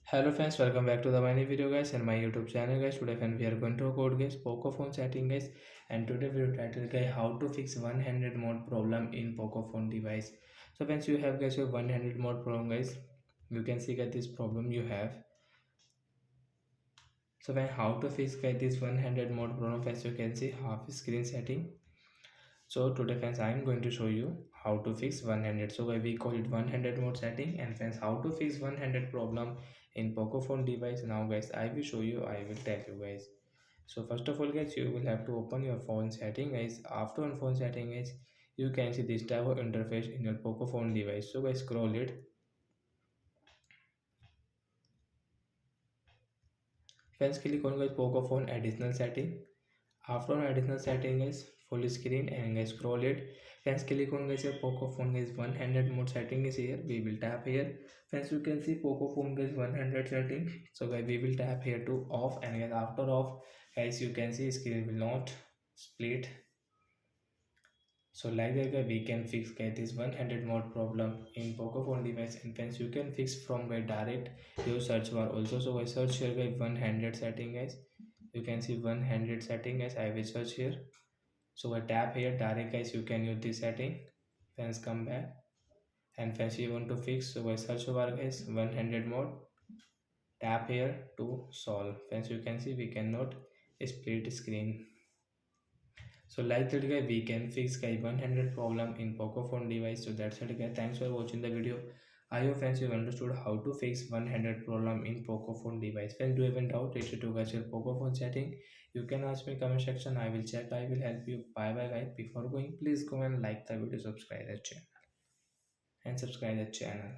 Hello friends, welcome back to the mini video guys and my YouTube channel guys. Today friend we are going to code guys Poco phone setting guys, and today video title guys how to fix one-handed mode problem in Poco phone device. So once you have guys your one-handed mode problem guys, you can see that this problem you have. So when how to fix guys this one-handed mode problem, as you can see half screen setting. So today friends I am going to show you how to fix one-handed. So we call it one-handed mode setting, and friends how to fix one-handed problem in Poco phone device. Now guys I will show you, I will tell you guys. So first of all guys, you will have to open your phone setting guys. After on phone setting guys, you can see this type of interface in your Poco phone device. So guys scroll it. Friends click on guys Poco phone additional setting. After on additional setting is full screen, and guys scroll it. Friends click on guys your Poco phone guys one-handed mode setting is here. We will tap here. Friends you can see Poco phone guys one-handed setting. So guys we will tap here to off, and guys after off guys you can see screen will not split. So like that guys we can fix guys this one-handed mode problem in Poco phone device, and friends you can fix from guys direct your search bar also. So guys search here guys one-handed setting guys. You can see one-handed setting guys. I will search here. So I tap here direct guys, you can use this setting. Friends come back, and friends you want to fix, so I search bar guys one-handed mode, tap here to solve. Friends you can see we cannot split screen. So like that guys we can fix guys one-handed problem in Poco phone device. So that's it guys, thanks for watching the video. I hope friends you understood how to fix one-handed problem in Poco phone device. Friends, do you have any doubt related to guys your Poco phone setting, you can ask me comment section. I will check, I will help you. Bye bye guys. Before going, please go and like the video, subscribe the channel.